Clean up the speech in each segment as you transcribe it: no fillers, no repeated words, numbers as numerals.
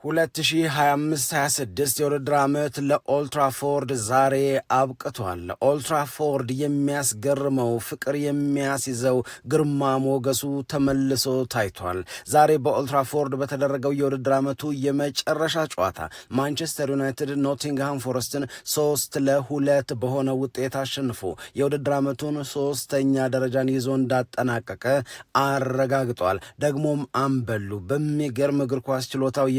2025-26 የውድድር ዓመት ለኦልትራፎርድ ዛሬ አብቅቷል። ኦልትራፎርድ የሚያስገርመው ፍቅር የሚያስይዘው ግርማ ሞገሱ ተመልሶ ታይቷል። ዛሬ በኦልትራፎርድ በተደረገው የውድድር ዓመቱ የመጨረሻ ጨዋታ ማንቸስተር ዩናይትድ ኖቲንግሃም ፎረስትን 3-2 በሆነ ውጤት አሸንፎ የውድድር ዓመቱን 3ኛ ደረጃን ይዞ እንዳጠናቀቀ አረጋግጧል። ደግሞም አምበሉ በሚገርም እግር ኳስ ችሎታው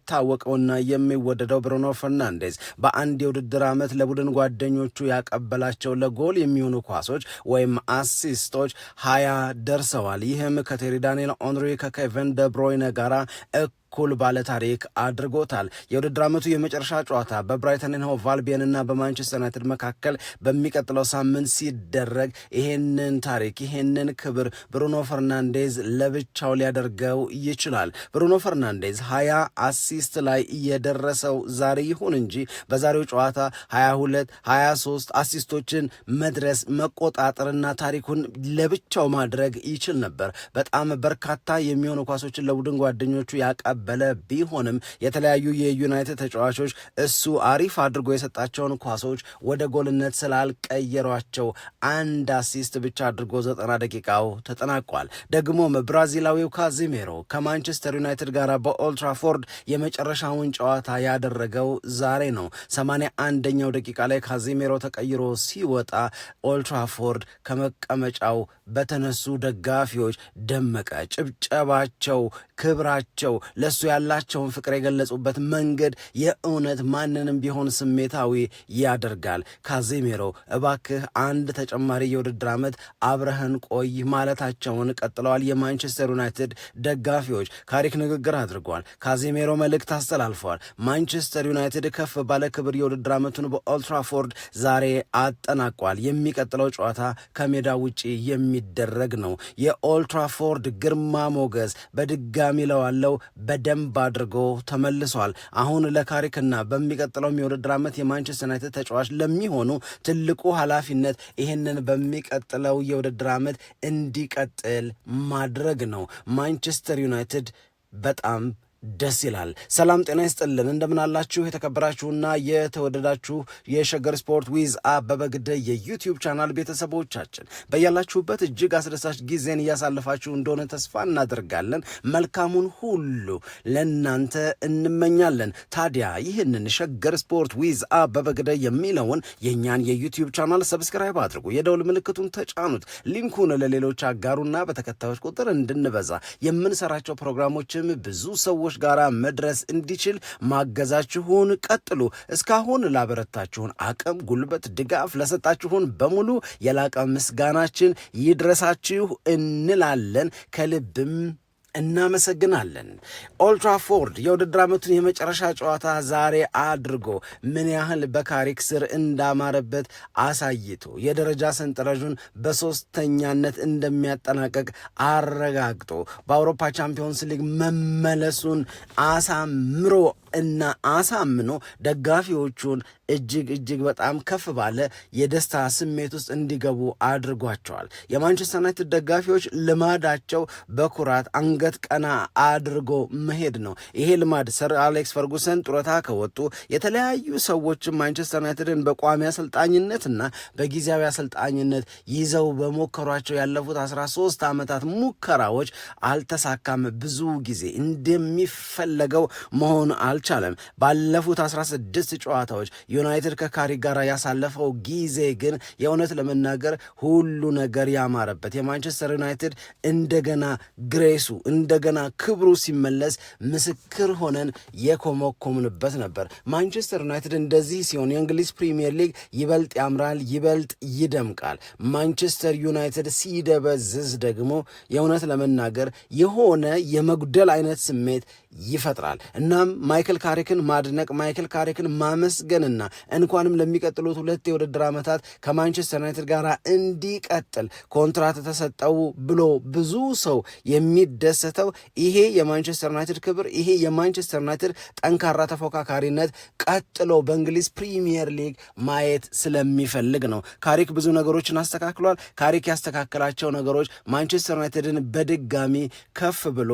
ታወቀውና የሚወደደው ብሩኖ ፈርናንዴዝ በአንድ የውድድር ዓመት ለቡድን ጓደኞቹ ያቀበላቸው ለጎል የሚሆኑ ኳሶች ወይም አሲስቶች 20 ደርሰዋል። ይህም ከቴሪ ዳንኤል ኦንሪ ከኬቨን ደብሮይነ ጋራ እኩል ባለ ታሪክ አድርጎታል። የውድድር ዓመቱ የመጨረሻ ጨዋታ በብራይተን ኤንድ ሆቭ አልቢዮን እና በማንቸስተር ዩናይትድ መካከል በሚቀጥለው ሳምንት ሲደረግ ይሄንን ታሪክ ይሄንን ክብር ብሩኖ ፈርናንዴዝ ለብቻው ሊያደርገው ይችላል። ብሩኖ ፈርናንዴዝ 20 አሲስት ላይ የደረሰው ዛሬ ይሁን እንጂ በዛሬው ጨዋታ 22 23 አሲስቶችን መድረስ መቆጣጠርና ታሪኩን ለብቻው ማድረግ ይችል ነበር። በጣም በርካታ የሚሆኑ ኳሶችን ለቡድን ጓደኞቹ ያቀበለ ቢሆንም የተለያዩ የዩናይትድ ተጫዋቾች እሱ አሪፍ አድርጎ የሰጣቸውን ኳሶች ወደ ጎልነት ስላልቀየሯቸው አንድ አሲስት ብቻ አድርጎ 90 ደቂቃው ተጠናቋል። ደግሞም ብራዚላዊው ካዚሜሮ ከማንቸስተር ዩናይትድ ጋር በኦልትራፎርድ የመጨረሻውን ጨዋታ ያደረገው ዛሬ ነው። 81ኛው ደቂቃ ላይ ካዚሜሮ ተቀይሮ ሲወጣ ኦልትራፎርድ ከመቀመጫው በተነሱ ደጋፊዎች ደመቀ። ጭብጨባቸው፣ ክብራቸው፣ ለሱ ያላቸውን ፍቅር የገለጹበት መንገድ የእውነት ማንንም ቢሆን ስሜታዊ ያደርጋል። ካዚሜሮ እባክህ አንድ ተጨማሪ የውድድር ዓመት አብረህን ቆይ ማለታቸውን ቀጥለዋል። የማንቸስተር ዩናይትድ ደጋፊዎች ካሪክ ንግግር አድርጓል። ካዚሜሮ መልእክት አስተላልፈዋል። ማንቸስተር ዩናይትድ ከፍ ባለ ክብር የውድድር ዓመቱን በኦልትራፎርድ ዛሬ አጠናቋል። የሚቀጥለው ጨዋታ ከሜዳ ውጪ የሚደረግ ነው። የኦልትራፎርድ ግርማ ሞገስ በድጋሚ ለዋለው በደንብ አድርጎ ተመልሷል። አሁን ለካሪክና በሚቀጥለው የውድድር ዓመት የማንቸስተር ዩናይትድ ተጫዋች ለሚሆኑ ትልቁ ኃላፊነት ይህንን በሚቀጥለው የውድድር ዓመት እንዲቀጥል ማድረግ ነው። ማንቸስተር ዩናይትድ በጣም ደስ ይላል። ሰላም ጤና ይስጥልን፣ እንደምናላችሁ የተከበራችሁና የተወደዳችሁ የሸገር ስፖርት ዊዝ አበበ ግደይ የዩቲዩብ ቻናል ቤተሰቦቻችን በያላችሁበት እጅግ አስደሳች ጊዜን እያሳለፋችሁ እንደሆነ ተስፋ እናደርጋለን። መልካሙን ሁሉ ለእናንተ እንመኛለን። ታዲያ ይህንን ሸገር ስፖርት ዊዝ አበበ ግደይ የሚለውን የእኛን የዩቲዩብ ቻናል ሰብስክራይብ አድርጉ፣ የደውል ምልክቱን ተጫኑት፣ ሊንኩን ለሌሎች አጋሩና በተከታዮች ቁጥር እንድንበዛ የምንሰራቸው ፕሮግራሞችም ብዙ ሰዎች ጋራ መድረስ እንዲችል ማገዛችሁን ቀጥሉ። እስካሁን ላበረታችሁን አቅም፣ ጉልበት፣ ድጋፍ ለሰጣችሁን በሙሉ የላቀ ምስጋናችን ይድረሳችሁ እንላለን። ከልብም እናመሰግናለን። ኦልትራፎርድ የውድድር ዓመቱን የመጨረሻ ጨዋታ ዛሬ አድርጎ ምን ያህል በካሪክ ስር እንዳማረበት አሳይቶ የደረጃ ሰንጠረዡን በሶስተኛነት እንደሚያጠናቀቅ አረጋግጦ በአውሮፓ ቻምፒዮንስ ሊግ መመለሱን አሳምሮ እና አሳምኖ ደጋፊዎቹን እጅግ በጣም ከፍ ባለ የደስታ ስሜት ውስጥ እንዲገቡ አድርጓቸዋል። የማንቸስተር ዩናይትድ ደጋፊዎች ልማዳቸው በኩራት አንገት ቀና አድርጎ መሄድ ነው። ይሄ ልማድ ሰር አሌክስ ፈርጉሰን ጡረታ ከወጡ የተለያዩ ሰዎችም ማንቸስተር ዩናይትድን በቋሚ አሰልጣኝነትና በጊዜያዊ አሰልጣኝነት ይዘው በሞከሯቸው ያለፉት 13 ዓመታት ሙከራዎች አልተሳካም። ብዙ ጊዜ እንደሚፈለገው መሆን አልቻለም። ባለፉት 16 ጨዋታዎች ዩናይትድ ከካሪክ ጋር ያሳለፈው ጊዜ ግን የእውነት ለመናገር ሁሉ ነገር ያማረበት የማንቸስተር ዩናይትድ እንደገና ግሬሱ እንደገና ክብሩ ሲመለስ ምስክር ሆነን የኮመኮምንበት ነበር። ማንቸስተር ዩናይትድ እንደዚህ ሲሆን የእንግሊዝ ፕሪሚየር ሊግ ይበልጥ ያምራል፣ ይበልጥ ይደምቃል። ማንቸስተር ዩናይትድ ሲደበዝዝ ደግሞ የእውነት ለመናገር የሆነ የመጉደል አይነት ስሜት ይፈጥራል። እናም ማይክል ካሪክን ማድነቅ፣ ማይክል ካሪክን ማመስገንና እንኳንም ለሚቀጥሉት 2 የውድድር ዓመታት ከማንቸስተር ዩናይትድ ጋር እንዲቀጥል ኮንትራት ተሰጠው ብሎ ብዙ ሰው የሚደሰተው ይሄ የማንቸስተር ዩናይትድ ክብር፣ ይሄ የማንቸስተር ዩናይትድ ጠንካራ ተፎካካሪነት ቀጥሎ በእንግሊዝ ፕሪሚየር ሊግ ማየት ስለሚፈልግ ነው። ካሪክ ብዙ ነገሮችን አስተካክሏል። ካሪክ ያስተካከላቸው ነገሮች ማንቸስተር ዩናይትድን በድጋሚ ከፍ ብሎ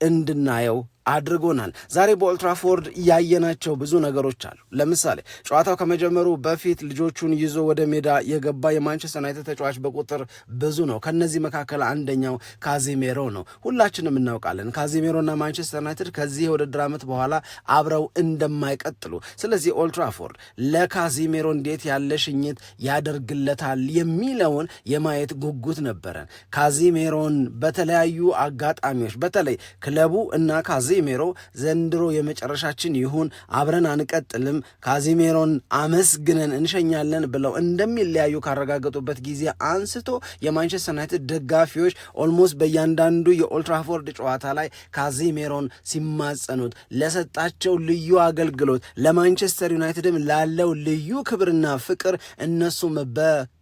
እንድናየው አድርጎናል። ዛሬ በኦልትራፎርድ ያየናቸው ብዙ ነገሮች አሉ። ለምሳሌ ጨዋታው ከመጀመሩ በፊት ልጆቹን ይዞ ወደ ሜዳ የገባ የማንቸስተር ዩናይትድ ተጫዋች በቁጥር ብዙ ነው። ከነዚህ መካከል አንደኛው ካዚሜሮ ነው። ሁላችንም እናውቃለን ካዚሜሮና ማንቸስተር ዩናይትድ ከዚህ የውድድር ዓመት በኋላ አብረው እንደማይቀጥሉ። ስለዚህ ኦልትራፎርድ ለካዚሜሮ እንዴት ያለ ሽኝት ያደርግለታል የሚለውን የማየት ጉጉት ነበረን። ካዚሜሮን በተለያዩ አጋጣሚዎች በተለይ ክለቡ እና ካዚሜሮ ዘንድሮ የመጨረሻችን ይሁን አብረን አንቀጥልም ካዚሜሮን አመስግነን እንሸኛለን ብለው እንደሚለያዩ ካረጋገጡበት ጊዜ አንስቶ የማንቸስተር ዩናይትድ ደጋፊዎች ኦልሞስት በእያንዳንዱ የኦልትራፎርድ ጨዋታ ላይ ካዚሜሮን ሲማጸኑት ለሰጣቸው ልዩ አገልግሎት ለማንቸስተር ዩናይትድም ላለው ልዩ ክብርና ፍቅር እነሱም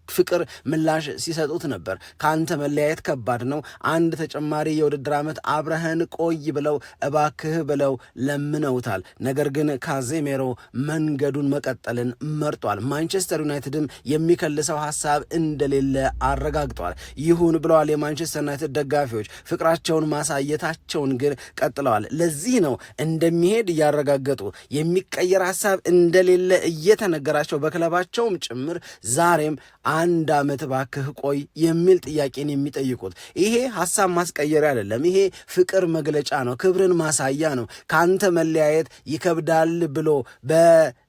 ፍቅር ምላሽ ሲሰጡት ነበር። ከአንተ መለያየት ከባድ ነው፣ አንድ ተጨማሪ የውድድር ዓመት አብረህን ቆይ ብለው እባክህ ብለው ለምነውታል። ነገር ግን ካዚሜሮ መንገዱን መቀጠልን መርጧል። ማንቸስተር ዩናይትድም የሚከልሰው ሐሳብ እንደሌለ አረጋግጧል። ይሁን ብለዋል የማንቸስተር ዩናይትድ ደጋፊዎች። ፍቅራቸውን ማሳየታቸውን ግን ቀጥለዋል። ለዚህ ነው እንደሚሄድ እያረጋገጡ የሚቀየር ሐሳብ እንደሌለ እየተነገራቸው በክለባቸውም ጭምር ዛሬም አንድ ዓመት ባክህ ቆይ የሚል ጥያቄን የሚጠይቁት። ይሄ ሐሳብ ማስቀየሪያ አይደለም፣ ይሄ ፍቅር መግለጫ ነው፣ ክብርን ማሳያ ነው። ከአንተ መለያየት ይከብዳል ብሎ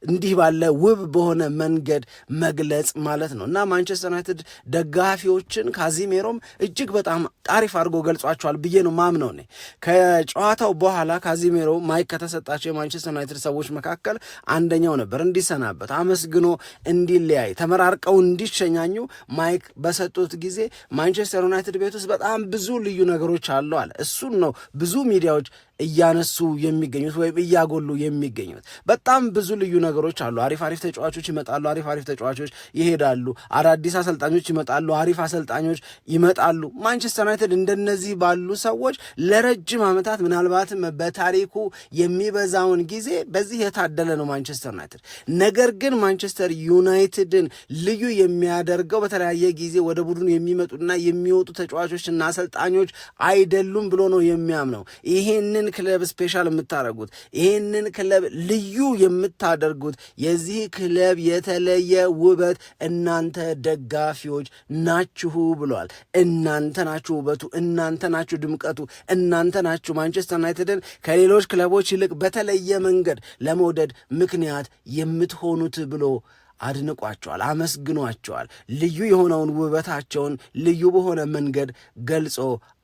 እንዲህ ባለ ውብ በሆነ መንገድ መግለጽ ማለት ነው። እና ማንቸስተር ዩናይትድ ደጋፊዎችን ካዚሜሮም እጅግ በጣም አሪፍ አድርጎ ገልጿቸዋል ብዬ ነው ማምነው። ከጨዋታው በኋላ ካዚሜሮ ማይክ ከተሰጣቸው የማንቸስተር ዩናይትድ ሰዎች መካከል አንደኛው ነበር። እንዲሰናበት አመስግኖ እንዲለያይ ተመራርቀው እንዲሸኛኙ ማይክ በሰጡት ጊዜ ማንቸስተር ዩናይትድ ቤት ውስጥ በጣም ብዙ ልዩ ነገሮች አሉ አለ። እሱን ነው ብዙ ሚዲያዎች እያነሱ የሚገኙት ወይም እያጎሉ የሚገኙት። በጣም ብዙ ልዩ ነገሮች አሉ። አሪፍ ተጫዋቾች ይመጣሉ፣ አሪፍ ተጫዋቾች ይሄዳሉ፣ አዳዲስ አሰልጣኞች ይመጣሉ፣ አሪፍ አሰልጣኞች ይመጣሉ። ማንቸስተር ዩናይትድ እንደነዚህ ባሉ ሰዎች ለረጅም ዓመታት ምናልባትም በታሪኩ የሚበዛውን ጊዜ በዚህ የታደለ ነው ማንቸስተር ዩናይትድ። ነገር ግን ማንቸስተር ዩናይትድን ልዩ የሚያደርገው በተለያየ ጊዜ ወደ ቡድኑ የሚመጡና የሚወጡ ተጫዋቾችና አሰልጣኞች አይደሉም ብሎ ነው የሚያምነው። ይሄንን ክለብ ስፔሻል የምታደርጉት ይህንን ክለብ ልዩ የምታደርጉት የዚህ ክለብ የተለየ ውበት እናንተ ደጋፊዎች ናችሁ ብሏል። እናንተ ናችሁ ውበቱ፣ እናንተ ናችሁ ድምቀቱ፣ እናንተ ናችሁ ማንቸስተር ዩናይትድን ከሌሎች ክለቦች ይልቅ በተለየ መንገድ ለመውደድ ምክንያት የምትሆኑት ብሎ አድንቋቸዋል፣ አመስግኗቸዋል። ልዩ የሆነውን ውበታቸውን ልዩ በሆነ መንገድ ገልጾ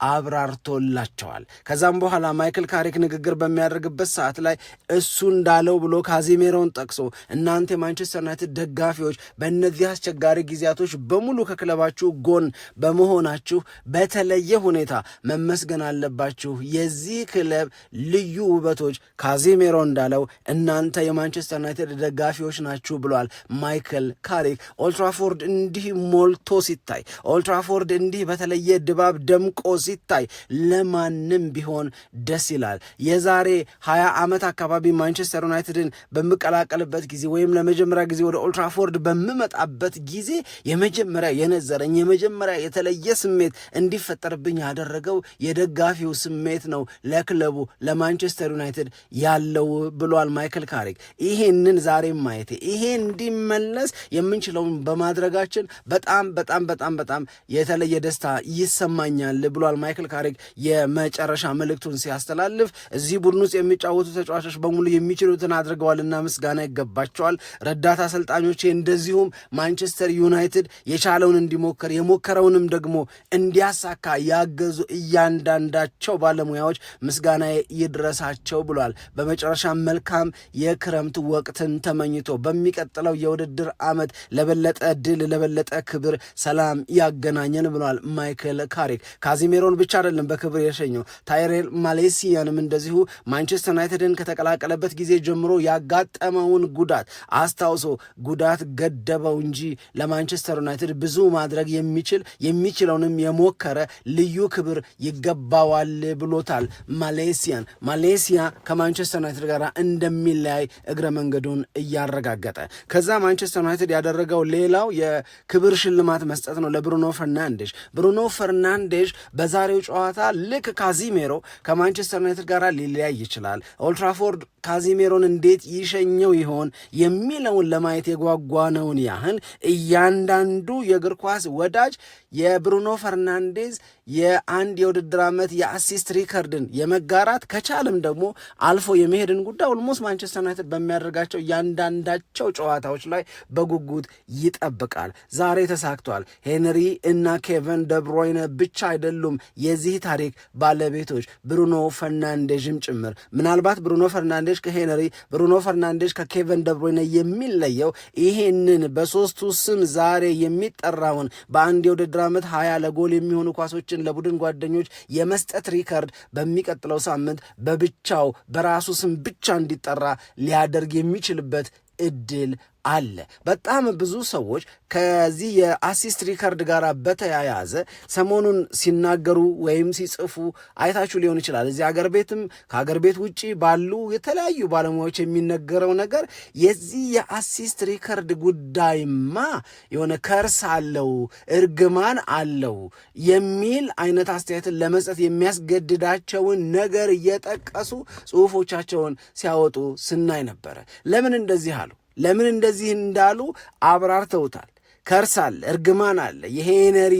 አብራርቶላቸዋል። ከዛም በኋላ ማይክል ካሪክ ንግግር በሚያደርግበት ሰዓት ላይ እሱ እንዳለው ብሎ ካዚሜሮን ጠቅሶ እናንተ የማንቸስተር ዩናይትድ ደጋፊዎች በእነዚህ አስቸጋሪ ጊዜያቶች በሙሉ ከክለባችሁ ጎን በመሆናችሁ በተለየ ሁኔታ መመስገን አለባችሁ። የዚህ ክለብ ልዩ ውበቶች ካዚሜሮ እንዳለው እናንተ የማንቸስተር ዩናይትድ ደጋፊዎች ናችሁ ብሏል ማይክል ካሪክ። ኦልትራፎርድ እንዲህ ሞልቶ ሲታይ፣ ኦልትራፎርድ እንዲህ በተለየ ድባብ ደምቆ ሲታይ ለማንም ቢሆን ደስ ይላል። የዛሬ 20 ዓመት አካባቢ ማንቸስተር ዩናይትድን በምቀላቀልበት ጊዜ ወይም ለመጀመሪያ ጊዜ ወደ ኦልትራፎርድ በምመጣበት ጊዜ የመጀመሪያ የነዘረኝ የመጀመሪያ የተለየ ስሜት እንዲፈጠርብኝ ያደረገው የደጋፊው ስሜት ነው ለክለቡ ለማንቸስተር ዩናይትድ ያለው ብሏል ማይክል ካሪክ። ይሄንን ዛሬ ማየቴ ይሄ እንዲመለስ የምንችለውን በማድረጋችን በጣም በጣም በጣም በጣም የተለየ ደስታ ይሰማኛል ብሏል ማይክል ካሪክ የመጨረሻ መልእክቱን ሲያስተላልፍ። እዚህ ቡድን ውስጥ የሚጫወቱ ተጫዋቾች በሙሉ የሚችሉትን አድርገዋልና ምስጋና ይገባቸዋል። ረዳት አሰልጣኞቼ እንደዚሁም ማንቸስተር ዩናይትድ የቻለውን እንዲሞክር የሞከረውንም ደግሞ እንዲያሳካ ያገዙ እያንዳንዳቸው ባለሙያዎች ምስጋና ይድረሳቸው ብሏል። በመጨረሻ መልካም የክረምት ወቅትን ተመኝቶ በሚቀጥለው የውድድር ዓመት ለበለጠ ድል ለበለጠ ክብር ሰላም ያገናኘን ብሏል ማይክል ካሪክ። ካዚሜሮን ብቻ አይደለም በክብር የሸኘው፣ ታይሬል ማሌሲያንም እንደዚሁ ማንቸስተር ዩናይትድን ከተቀላቀለበት ጊዜ ጀምሮ ያጋጠመውን ጉዳት አስታውሶ ጉዳት ገደበው እንጂ ለማንቸስተር ዩናይትድ ብዙ ማድረግ የሚችለውንም የሞከረ ልዩ ክብር ይገባዋል ብሎታል ማሌሲያ ከማንቸስተር ዩናይትድ ጋር እንደሚለያይ እግረ መንገዱን እያረጋገጠ። ከዛ ማንቸስተር ዩናይትድ ያደረገው ሌላው የክብር ሽልማት መስጠት ነው ለብሩኖ ፈርናንዴሽ። ብሩኖ ፈርናንዴሽ በዛሬው ጨዋታ ልክ ካዚሜሮ ከማንቸስተር ዩናይትድ ጋር ሊለያይ ይችላል፣ ኦልትራፎርድ ካዚሜሮን እንዴት ይሸኘው ይሆን የሚለውን ለማየት የጓጓነውን ያህል እያንዳንዱ የእግር ኳስ ወዳጅ የብሩኖ ፈርናንዴዝ የአንድ የውድድር ዓመት የአሲስት ሪከርድን የመጋራት ከቻልም ደግሞ አልፎ የመሄድን ጉዳይ ኦልሞስት ማንቸስተር ዩናይትድ በሚያደርጋቸው እያንዳንዳቸው ጨዋታዎች ላይ በጉጉት ይጠብቃል። ዛሬ ተሳክቷል። ሄንሪ እና ኬቨን ደብሮይነ ብቻ አይደሉም የዚህ ታሪክ ባለቤቶች፣ ብሩኖ ፈርናንዴዥም ጭምር። ምናልባት ብሩኖ ፈርናንዴዥ ከሄንሪ፣ ብሩኖ ፈርናንዴዥ ከኬቨን ደብሮይነ የሚለየው ይሄንን በሶስቱ ስም ዛሬ የሚጠራውን በአንድ የውድድር ዓመት 20 ለጎል የሚሆኑ ኳሶችን ለቡድን ጓደኞች የመስጠት ሪከርድ በሚቀጥለው ሳምንት በብቻው በራሱ ስም ብቻ እንዲጠራ ሊያደርግ የሚችልበት እድል አለ። በጣም ብዙ ሰዎች ከዚህ የአሲስት ሪከርድ ጋር በተያያዘ ሰሞኑን ሲናገሩ ወይም ሲጽፉ አይታችሁ ሊሆን ይችላል። እዚህ አገር ቤትም ከአገር ቤት ውጭ ባሉ የተለያዩ ባለሙያዎች የሚነገረው ነገር የዚህ የአሲስት ሪከርድ ጉዳይማ የሆነ ከርስ አለው፣ እርግማን አለው የሚል አይነት አስተያየትን ለመስጠት የሚያስገድዳቸውን ነገር እየጠቀሱ ጽሑፎቻቸውን ሲያወጡ ስናይ ነበረ። ለምን እንደዚህ አሉ? ለምን እንደዚህ እንዳሉ አብራርተውታል። ከርስ አለ፣ እርግማን አለ። የሄነሪ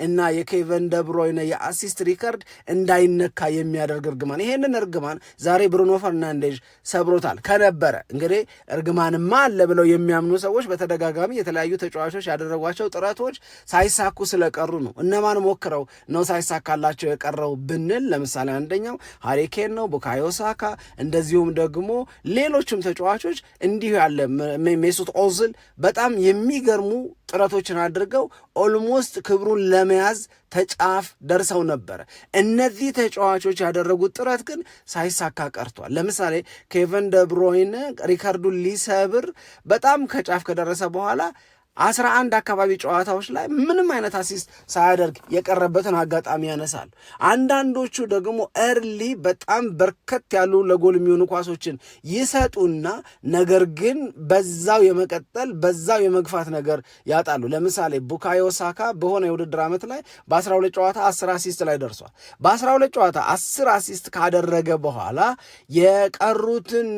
እና የኬቨን ደብሮይነ የአሲስት ሪከርድ እንዳይነካ የሚያደርግ እርግማን። ይሄንን እርግማን ዛሬ ብሩኖ ፈርናንዴዥ ሰብሮታል። ከነበረ እንግዲህ እርግማንማ አለ ብለው የሚያምኑ ሰዎች በተደጋጋሚ የተለያዩ ተጫዋቾች ያደረጓቸው ጥረቶች ሳይሳኩ ስለቀሩ ነው። እነማን ሞክረው ነው ሳይሳካላቸው የቀረው ብንል ለምሳሌ አንደኛው ሃሪኬን ነው፣ ቡካዮ ሳካ፣ እንደዚሁም ደግሞ ሌሎችም ተጫዋቾች እንዲሁ ያለ ሜሱት ኦዝል በጣም የሚገርሙ ጥረቶችን አድርገው ኦልሞስት ክብሩን ለመያዝ ተጫፍ ደርሰው ነበረ። እነዚህ ተጫዋቾች ያደረጉት ጥረት ግን ሳይሳካ ቀርቷል። ለምሳሌ ኬቨን ደብሮይነ ሪካርዱን ሊሰብር በጣም ከጫፍ ከደረሰ በኋላ 11 አካባቢ ጨዋታዎች ላይ ምንም አይነት አሲስት ሳያደርግ የቀረበትን አጋጣሚ ያነሳሉ። አንዳንዶቹ ደግሞ እርሊ በጣም በርከት ያሉ ለጎል የሚሆኑ ኳሶችን ይሰጡና ነገር ግን በዛው የመቀጠል በዛው የመግፋት ነገር ያጣሉ። ለምሳሌ ቡካዮ ሳካ በሆነ የውድድር ዓመት ላይ በ12 ጨዋታ 10 አሲስት ላይ ደርሷል። በ12 ጨዋታ 10 አሲስት ካደረገ በኋላ የቀሩትን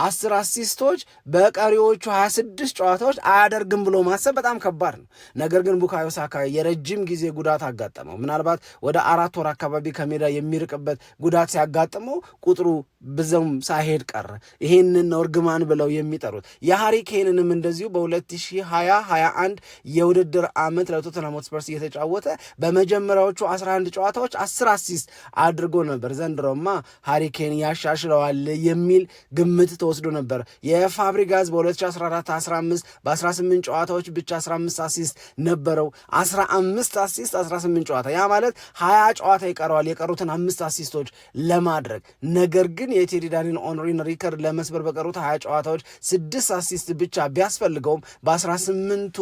10 አሲስቶች በቀሪዎቹ 26 ጨዋታዎች አያደርግም ብሎ ማሰብ በጣም ከባድ ነው። ነገር ግን ቡካዮ ሳካ የረጅም ጊዜ ጉዳት አጋጠመው። ምናልባት ወደ 4 ወር አካባቢ ከሜዳ የሚርቅበት ጉዳት ሲያጋጥመው ቁጥሩ ብዙም ሳይሄድ ቀረ። ይህንን ነው እርግማን ብለው የሚጠሩት። የሃሪኬንንም እንደዚሁ በ2020-21 የውድድር ዓመት ለቶተንሃም ሆትስፐርስ እየተጫወተ በመጀመሪያዎቹ 11 ጨዋታዎች 10 አሲስት አድርጎ ነበር። ዘንድሮማ ሃሪኬን ያሻሽለዋል የሚል ግምት ተወስዶ ነበር። የፋብሪጋዝ በ2014-15 በ18 ጨዋታዎች ብቻ 15 አሲስት ነበረው። 15 አሲስት 18 ጨዋታ፣ ያ ማለት 20 ጨዋታ ይቀረዋል የቀሩትን 5 አሲስቶች ለማድረግ። ነገር ግን የቴሪ ኦንሪን ሪከርድ ለመስበር በቀሩት 20 ጨዋታዎች 6 አሲስት ብቻ ቢያስፈልገውም በ18ቱ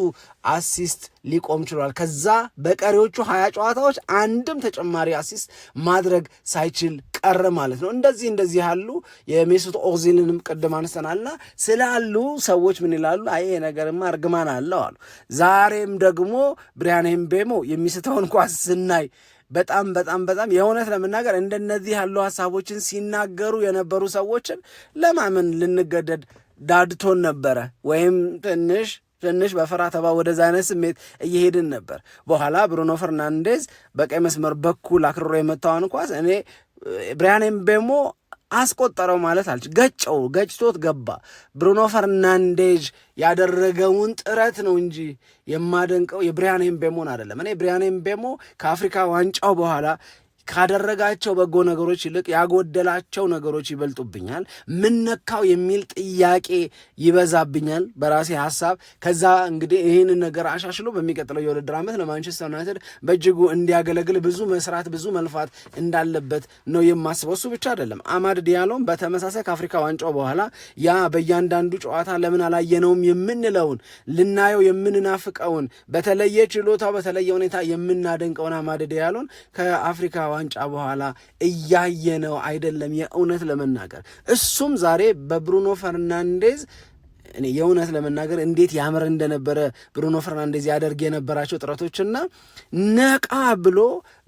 አሲስት ሊቆም ችሏል። ከዛ በቀሪዎቹ 20 ጨዋታዎች አንድም ተጨማሪ አሲስት ማድረግ ሳይችል ቀረ ማለት ነው። እንደዚህ ያሉ የሜሱት ኦዚልንም ቅድም አንስተናልና ስላሉ ሰዎች ምን ይላሉ? አይ ነገርማ እርግማን አለው አሉ። ዛሬም ደግሞ ብሪያን ኤምቤሞ የሚስተውን ኳስ ስናይ በጣም የእውነት ለመናገር እንደነዚህ ያሉ ሀሳቦችን ሲናገሩ የነበሩ ሰዎችን ለማመን ልንገደድ ዳድቶን ነበረ፣ ወይም ትንሽ በፈራ ተባ ወደዛ አይነት ስሜት እየሄድን ነበር። በኋላ ብሩኖ ፈርናንዴዝ በቀይ መስመር በኩል አክርሮ የመታውን ኳስ እኔ ብሪያን ኤምቤሞ አስቆጠረው ማለት ገጭቶት ገባ። ብሩኖ ፈርናንዴዝ ያደረገውን ጥረት ነው እንጂ የማደንቀው የብሪያን ኤምቤሞን አይደለም። እኔ ብሪያን ኤምቤሞ ከአፍሪካ ዋንጫው በኋላ ካደረጋቸው በጎ ነገሮች ይልቅ ያጎደላቸው ነገሮች ይበልጡብኛል። ምን ነካው የሚል ጥያቄ ይበዛብኛል በራሴ ሐሳብ። ከዛ እንግዲህ ይህንን ነገር አሻሽሎ በሚቀጥለው የውድድር ዓመት ለማንቸስተር ዩናይትድ በእጅጉ እንዲያገለግል ብዙ መስራት ብዙ መልፋት እንዳለበት ነው የማስበው። እሱ ብቻ አይደለም፣ አማድ ዲያሎም በተመሳሳይ ከአፍሪካ ዋንጫው በኋላ ያ በእያንዳንዱ ጨዋታ ለምን አላየነውም የምንለውን ልናየው የምንናፍቀውን በተለየ ችሎታው በተለየ ሁኔታ የምናደንቀውን አማድ ዲያሎን ከአፍሪካ ዋንጫ በኋላ እያየነው አይደለም። የእውነት ለመናገር እሱም ዛሬ በብሩኖ ፈርናንዴዝ እኔ የእውነት ለመናገር እንዴት ያምር እንደነበረ ብሩኖ ፈርናንዴዝ ያደርግ የነበራቸው ጥረቶችና ነቃ ብሎ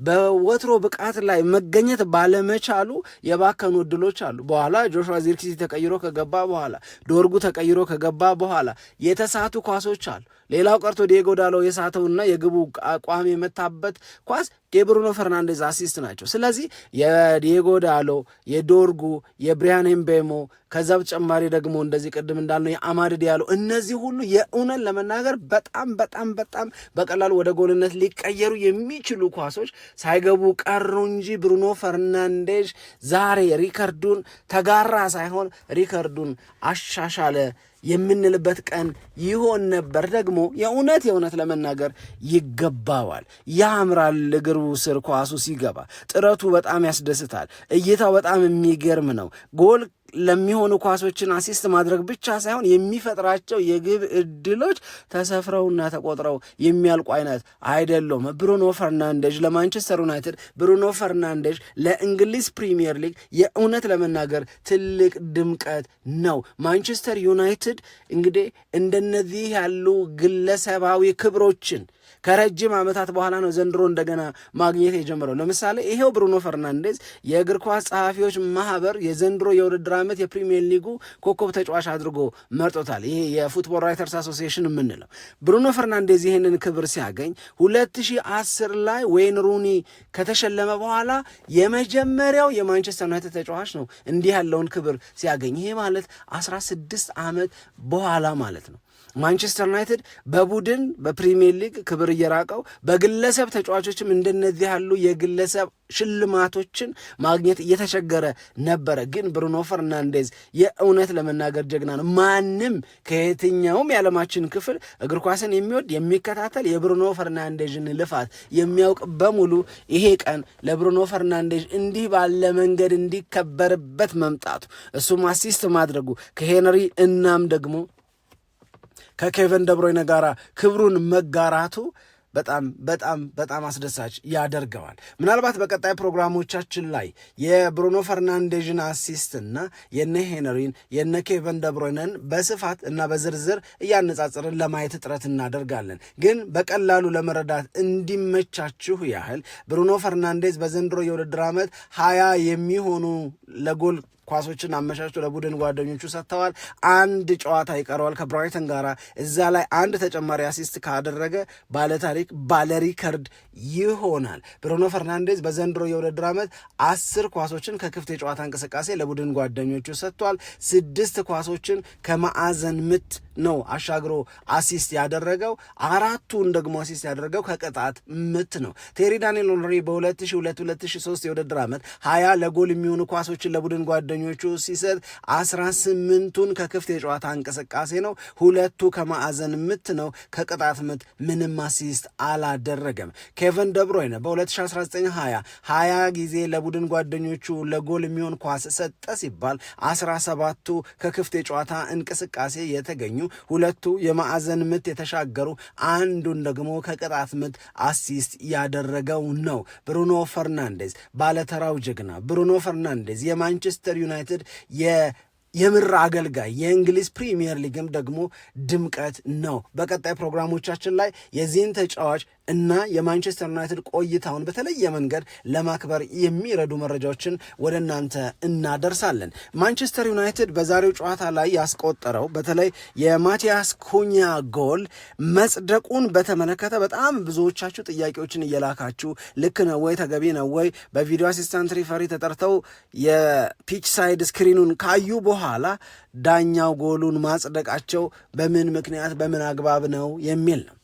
በወትሮ ብቃት ላይ መገኘት ባለመቻሉ የባከኑ እድሎች አሉ። በኋላ ጆሹዋ ዚርክዚ ተቀይሮ ከገባ በኋላ ዶርጉ ተቀይሮ ከገባ በኋላ የተሳቱ ኳሶች አሉ። ሌላው ቀርቶ ዲየጎ ዳሎ የሳተውና የግቡ አቋም የመታበት ኳስ የብሩኖ ፈርናንዴዝ አሲስት ናቸው። ስለዚህ የዲየጎ ዳሎ፣ የዶርጉ፣ የብሪያን ኤምቤሞ ከዛ በተጨማሪ ደግሞ እንደዚህ ቅድም እንዳልነው የአማድ ዲያሎ እነዚህ ሁሉ የእውነት ለመናገር በጣም በጣም በጣም በቀላሉ ወደ ጎልነት ሊቀየሩ የሚችሉ ኳሶች ሳይገቡ ቀሩ እንጂ ብሩኖ ፈርናንዴዝ ዛሬ ሪከርዱን ተጋራ ሳይሆን ሪከርዱን አሻሻለ የምንልበት ቀን ይሆን ነበር። ደግሞ የእውነት ለመናገር ይገባዋል። ያምራል። እግሩ ስር ኳሱ ሲገባ ጥረቱ በጣም ያስደስታል። እይታው በጣም የሚገርም ነው። ጎል ለሚሆኑ ኳሶችን አሲስት ማድረግ ብቻ ሳይሆን የሚፈጥራቸው የግብ እድሎች ተሰፍረውና ተቆጥረው የሚያልቁ አይነት አይደሉም። ብሩኖ ፈርናንዴዝ ለማንቸስተር ዩናይትድ፣ ብሩኖ ፈርናንዴዝ ለእንግሊዝ ፕሪሚየር ሊግ የእውነት ለመናገር ትልቅ ድምቀት ነው። ማንቸስተር ዩናይትድ እንግዲህ እንደነዚህ ያሉ ግለሰባዊ ክብሮችን ከረጅም ዓመታት በኋላ ነው ዘንድሮ እንደገና ማግኘት የጀመረው። ለምሳሌ ይሄው ብሩኖ ፈርናንዴዝ የእግር ኳስ ጸሐፊዎች ማህበር የዘንድሮ የውድድር ዓመት የፕሪሚየር ሊጉ ኮከብ ተጫዋች አድርጎ መርጦታል። ይሄ የፉትቦል ራይተርስ አሶሲዬሽን የምንለው ብሩኖ ፈርናንዴዝ ይህንን ክብር ሲያገኝ 2010 ላይ ዌይን ሩኒ ከተሸለመ በኋላ የመጀመሪያው የማንቸስተር ዩናይትድ ተጫዋች ነው እንዲህ ያለውን ክብር ሲያገኝ። ይሄ ማለት 16 ዓመት በኋላ ማለት ነው። ማንቸስተር ዩናይትድ በቡድን በፕሪሚየር ሊግ ክብር እየራቀው በግለሰብ ተጫዋቾችም እንደነዚህ ያሉ የግለሰብ ሽልማቶችን ማግኘት እየተቸገረ ነበረ። ግን ብሩኖ ፈርናንዴዝ የእውነት ለመናገር ጀግና ነው። ማንም ከየትኛውም የዓለማችን ክፍል እግር ኳስን የሚወድ የሚከታተል የብሩኖ ፈርናንዴዝን ልፋት የሚያውቅ በሙሉ ይሄ ቀን ለብሩኖ ፈርናንዴዝ እንዲህ ባለ መንገድ እንዲከበርበት መምጣቱ እሱም አሲስት ማድረጉ ከሄንሪ እናም ደግሞ ከኬቨን ደብሮይነ ጋራ ክብሩን መጋራቱ በጣም በጣም በጣም አስደሳች ያደርገዋል። ምናልባት በቀጣይ ፕሮግራሞቻችን ላይ የብሩኖ ፈርናንዴዝን አሲስት እና የነ ሄነሪን የነ ኬቨን ደብሮይነን በስፋት እና በዝርዝር እያነጻጽርን ለማየት ጥረት እናደርጋለን። ግን በቀላሉ ለመረዳት እንዲመቻችሁ ያህል ብሩኖ ፈርናንዴዝ በዘንድሮ የውድድር ዓመት 20 የሚሆኑ ለጎል ኳሶችን አመቻችቶ ለቡድን ጓደኞቹ ሰጥተዋል። አንድ ጨዋታ ይቀረዋል ከብራይተን ጋራ። እዛ ላይ አንድ ተጨማሪ አሲስት ካደረገ ባለታሪክ ባለሪከርድ ይሆናል። ብሩኖ ፈርናንዴዝ በዘንድሮ የውድድር ዓመት 10 ኳሶችን ከክፍት የጨዋታ እንቅስቃሴ ለቡድን ጓደኞቹ ሰጥቷል። 6 ኳሶችን ከማዕዘን ምት ነው አሻግሮ አሲስት ያደረገው። 4ቱን ደግሞ አሲስት ያደረገው ከቅጣት ምት ነው። ቴሪ ዳንኤል ኦንሪ በ2002-2003 የውድድር ዓመት 20 ለጎል የሚሆኑ ኳሶችን ለቡድን ጓደኞቹ ሲሰጥ 18ቱን ከክፍት የጨዋታ እንቅስቃሴ ነው። 2ቱ ከማዕዘን ምት ነው። ከቅጣት ምት ምንም አሲስት አላደረገም። ኬቨን ደብሮይነ በ2019-20 ጊዜ ለቡድን ጓደኞቹ ለጎል የሚሆን ኳስ ሰጠ ሲባል 17ቱ ከክፍት የጨዋታ እንቅስቃሴ የተገኙ፣ 2ቱ የማዕዘን ምት የተሻገሩ፣ አንዱን ደግሞ ከቅጣት ምት አሲስት ያደረገው ነው። ብሩኖ ፈርናንዴዝ ባለተራው ጀግና ብሩኖ ፈርናንዴዝ የማንቸስተር ዩናይትድ የምር አገልጋይ የእንግሊዝ ፕሪሚየር ሊግም ደግሞ ድምቀት ነው። በቀጣይ ፕሮግራሞቻችን ላይ የዚህን ተጫዋች እና የማንቸስተር ዩናይትድ ቆይታውን በተለየ መንገድ ለማክበር የሚረዱ መረጃዎችን ወደ እናንተ እናደርሳለን። ማንቸስተር ዩናይትድ በዛሬው ጨዋታ ላይ ያስቆጠረው በተለይ የማቲያስ ኩኛ ጎል መጽደቁን በተመለከተ በጣም ብዙዎቻችሁ ጥያቄዎችን እየላካችሁ ልክ ነው ወይ ተገቢ ነው ወይ በቪዲዮ አሲስታንት ሪፈሪ ተጠርተው የፒች ሳይድ ስክሪኑን ካዩ በኋላ ዳኛው ጎሉን ማጽደቃቸው በምን ምክንያት በምን አግባብ ነው የሚል ነው።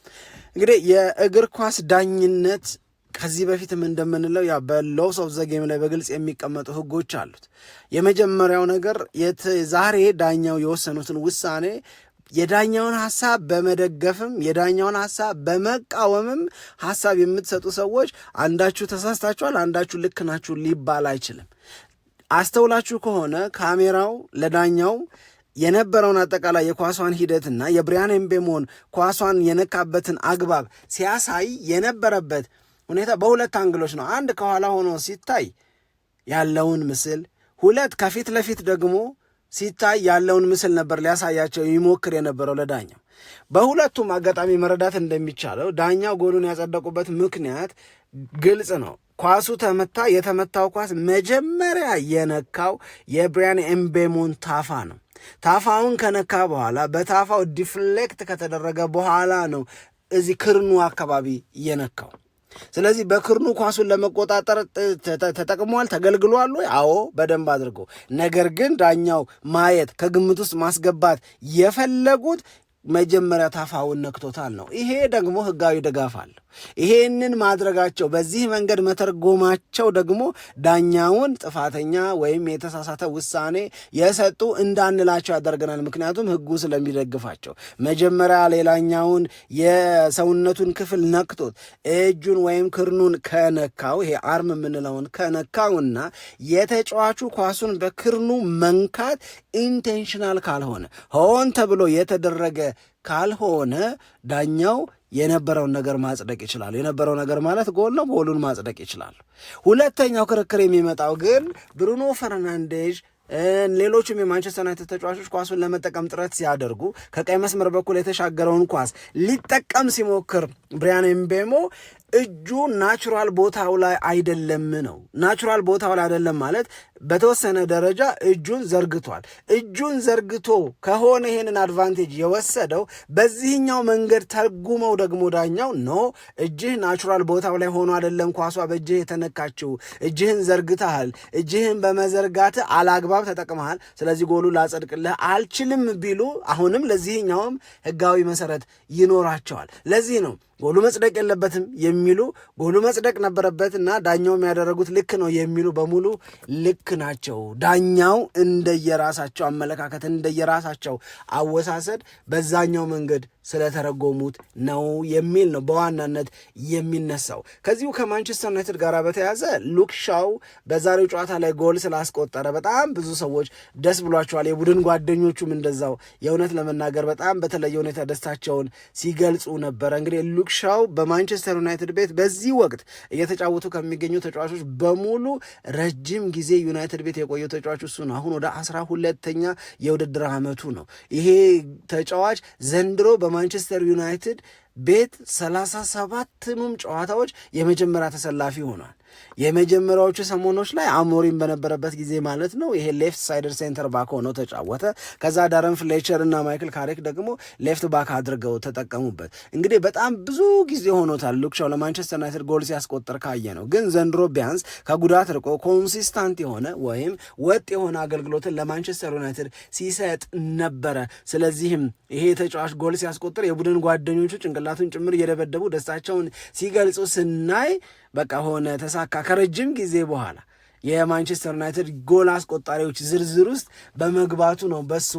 እንግዲህ የእግር ኳስ ዳኝነት ከዚህ በፊትም እንደምንለው ያ በሎስ ኦፍ ዘ ጌም ላይ በግልጽ የሚቀመጡ ህጎች አሉት። የመጀመሪያው ነገር ዛሬ ዳኛው የወሰኑትን ውሳኔ የዳኛውን ሐሳብ በመደገፍም የዳኛውን ሐሳብ በመቃወምም ሐሳብ የምትሰጡ ሰዎች አንዳችሁ ተሳስታችኋል፣ አንዳችሁ ልክ ናችሁ ሊባል አይችልም። አስተውላችሁ ከሆነ ካሜራው ለዳኛው የነበረውን አጠቃላይ የኳሷን ሂደትና የብሪያን ኤምቤሞን ኳሷን የነካበትን አግባብ ሲያሳይ የነበረበት ሁኔታ በሁለት አንግሎች ነው። አንድ ከኋላ ሆኖ ሲታይ ያለውን ምስል፣ ሁለት ከፊት ለፊት ደግሞ ሲታይ ያለውን ምስል ነበር ሊያሳያቸው ይሞክር የነበረው ለዳኛው። በሁለቱም አጋጣሚ መረዳት እንደሚቻለው ዳኛው ጎሉን ያጸደቁበት ምክንያት ግልጽ ነው። ኳሱ ተመታ። የተመታው ኳስ መጀመሪያ የነካው የብሪያን ኤምቤሞን ታፋ ነው። ታፋውን ከነካ በኋላ በታፋው ዲፍሌክት ከተደረገ በኋላ ነው እዚህ ክርኑ አካባቢ የነካው። ስለዚህ በክርኑ ኳሱን ለመቆጣጠር ተጠቅሟል፣ ተገልግሏል ወይ? አዎ በደንብ አድርጎ። ነገር ግን ዳኛው ማየት ከግምት ውስጥ ማስገባት የፈለጉት መጀመሪያ ታፋውን ነክቶታል ነው። ይሄ ደግሞ ህጋዊ ድጋፍ አለው። ይሄንን ማድረጋቸው በዚህ መንገድ መተርጎማቸው ደግሞ ዳኛውን ጥፋተኛ ወይም የተሳሳተ ውሳኔ የሰጡ እንዳንላቸው ያደርገናል። ምክንያቱም ህጉ ስለሚደግፋቸው መጀመሪያ ሌላኛውን የሰውነቱን ክፍል ነክቶት እጁን ወይም ክርኑን ከነካው ይሄ አርም የምንለውን ከነካውና የተጫዋቹ ኳሱን በክርኑ መንካት ኢንቴንሽናል ካልሆነ ሆን ተብሎ የተደረገ ካልሆነ ዳኛው የነበረውን ነገር ማጽደቅ ይችላል። የነበረው ነገር ማለት ጎል ነው። ጎሉን ማጽደቅ ይችላል። ሁለተኛው ክርክር የሚመጣው ግን ብሩኖ ፈርናንዴዝ ሌሎችም የማንቸስተር ዩናይትድ ተጫዋቾች ኳሱን ለመጠቀም ጥረት ሲያደርጉ ከቀይ መስመር በኩል የተሻገረውን ኳስ ሊጠቀም ሲሞክር ብሪያን ኤምቤሞ እጁ ናቹራል ቦታው ላይ አይደለም ነው። ናቹራል ቦታው ላይ አይደለም ማለት በተወሰነ ደረጃ እጁን ዘርግቷል። እጁን ዘርግቶ ከሆነ ይሄንን አድቫንቴጅ የወሰደው በዚህኛው መንገድ ተርጉመው ደግሞ ዳኛው ኖ እጅህ ናቹራል ቦታው ላይ ሆኖ አይደለም ኳሷ በእጅህ የተነካችው፣ እጅህን ዘርግተሃል፣ እጅህን በመዘርጋት አላግባብ ተጠቅመሃል፣ ስለዚህ ጎሉ ላጸድቅልህ አልችልም ቢሉ አሁንም ለዚህኛውም ህጋዊ መሰረት ይኖራቸዋል። ለዚህ ነው ጎሉ መጽደቅ የለበትም የሚሉ ጎሉ መጽደቅ ነበረበትና ዳኛው ያደረጉት ልክ ነው የሚሉ በሙሉ ልክ ናቸው። ዳኛው እንደየራሳቸው አመለካከት እንደየራሳቸው አወሳሰድ በዛኛው መንገድ ስለተረጎሙት ነው የሚል ነው በዋናነት የሚነሳው። ከዚሁ ከማንቸስተር ዩናይትድ ጋር በተያዘ ሉክ ሻው በዛሬው ጨዋታ ላይ ጎል ስላስቆጠረ በጣም ብዙ ሰዎች ደስ ብሏቸዋል። የቡድን ጓደኞቹም እንደዛው የእውነት ለመናገር በጣም በተለየ ሁኔታ ደስታቸውን ሲገልጹ ነበረ። እንግዲህ ሉክ ሻው በማንቸስተር ዩናይትድ ቤት በዚህ ወቅት እየተጫወቱ ከሚገኙ ተጫዋቾች በሙሉ ረጅም ጊዜ ዩናይትድ ቤት የቆየው ተጫዋች እሱ ነው። አሁን ወደ 12ኛ የውድድር ዓመቱ ነው። ይሄ ተጫዋች ዘንድሮ በማንቸስተር ዩናይትድ ቤት 37ቱም ጨዋታዎች የመጀመሪያ ተሰላፊ ሆኗል። የመጀመሪያዎቹ ሰሞኖች ላይ አሞሪም በነበረበት ጊዜ ማለት ነው ይሄ ሌፍት ሳይደር ሴንተር ባክ ሆኖ ተጫወተ። ከዛ ዳረን ፍሌቸር እና ማይክል ካሪክ ደግሞ ሌፍት ባክ አድርገው ተጠቀሙበት። እንግዲህ በጣም ብዙ ጊዜ ሆኖታል ሉክ ሻው ለማንቸስተር ዩናይትድ ጎል ሲያስቆጥር ካየ ነው። ግን ዘንድሮ ቢያንስ ከጉዳት ርቆ ኮንሲስታንት የሆነ ወይም ወጥ የሆነ አገልግሎትን ለማንቸስተር ዩናይትድ ሲሰጥ ነበረ። ስለዚህም ይሄ ተጫዋች ጎል ሲያስቆጥር የቡድን ጓደኞቹ ጭንቅላቱን ጭምር እየደበደቡ ደስታቸውን ሲገልጹ ስናይ በቃ ሆነ ተሳካ። ከረጅም ጊዜ በኋላ የማንቸስተር ዩናይትድ ጎል አስቆጣሪዎች ዝርዝር ውስጥ በመግባቱ ነው በሱ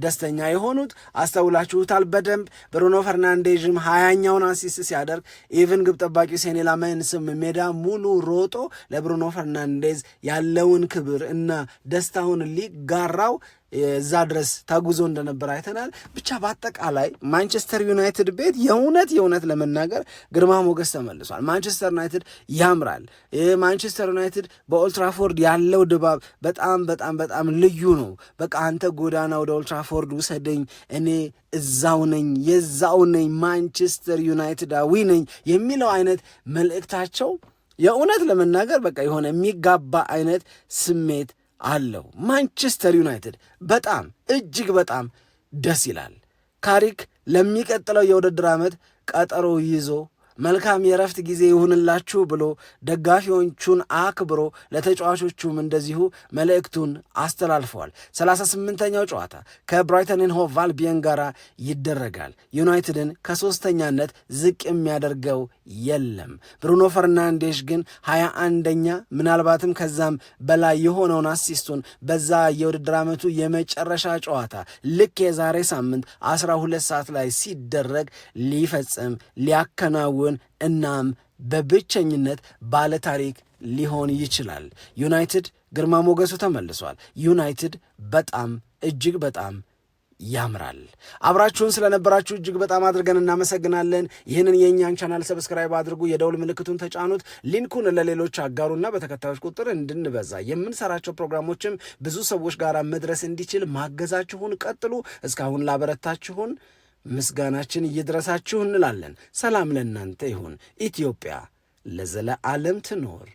ደስተኛ የሆኑት። አስተውላችሁታል በደንብ ብሩኖ ፈርናንዴዝም 20ኛውን አሲስት ሲያደርግ ኢቭን ግብ ጠባቂ ሴኔ ላሜንስም ሜዳ ሙሉ ሮጦ ለብሩኖ ፈርናንዴዝ ያለውን ክብር እና ደስታውን ሊጋራው እዛ ድረስ ተጉዞ እንደነበር አይተናል። ብቻ በአጠቃላይ ማንቸስተር ዩናይትድ ቤት የእውነት ለመናገር ግርማ ሞገስ ተመልሷል። ማንቸስተር ዩናይትድ ያምራል። ማንቸስተር ዩናይትድ በኦልትራፎርድ ያለው ድባብ በጣም በጣም በጣም ልዩ ነው። በቃ አንተ ጎዳና ወደ ኦልትራፎርድ ውሰደኝ፣ እኔ እዛው ነኝ፣ የዛው ነኝ፣ ማንቸስተር ዩናይትዳዊ ነኝ የሚለው አይነት መልእክታቸው የእውነት ለመናገር በቃ የሆነ የሚጋባ አይነት ስሜት አለው። ማንቸስተር ዩናይትድ በጣም እጅግ በጣም ደስ ይላል። ካሪክ ለሚቀጥለው የውድድር ዓመት ቀጠሮ ይዞ መልካም የረፍት ጊዜ ይሁንላችሁ ብሎ ደጋፊዎቹን አክብሮ ለተጫዋቾቹም እንደዚሁ መልእክቱን አስተላልፈዋል። 38ኛው ጨዋታ ከብራይተን ኤንድ ሆቭ አልቢየን ጋር ይደረጋል። ዩናይትድን ከሶስተኛነት ዝቅ የሚያደርገው የለም። ብሩኖ ፈርናንዴዝ ግን 21ኛ ምናልባትም ከዛም በላይ የሆነውን አሲስቱን በዛ የውድድር ዓመቱ የመጨረሻ ጨዋታ ልክ የዛሬ ሳምንት 12 ሰዓት ላይ ሲደረግ ሊፈጽም ሊያከናውን እናም በብቸኝነት ባለታሪክ ሊሆን ይችላል። ዩናይትድ ግርማ ሞገሱ ተመልሷል። ዩናይትድ በጣም እጅግ በጣም ያምራል። አብራችሁን ስለነበራችሁ እጅግ በጣም አድርገን እናመሰግናለን። ይህንን የእኛን ቻናል ሰብስክራይብ አድርጉ፣ የደውል ምልክቱን ተጫኑት፣ ሊንኩን ለሌሎች አጋሩና በተከታዮች ቁጥር እንድንበዛ የምንሰራቸው ፕሮግራሞችም ብዙ ሰዎች ጋር መድረስ እንዲችል ማገዛችሁን ቀጥሉ። እስካሁን ላበረታችሁን ምስጋናችን ይድረሳችሁ እንላለን። ሰላም ለእናንተ ይሁን። ኢትዮጵያ ለዘለዓለም ትኖር።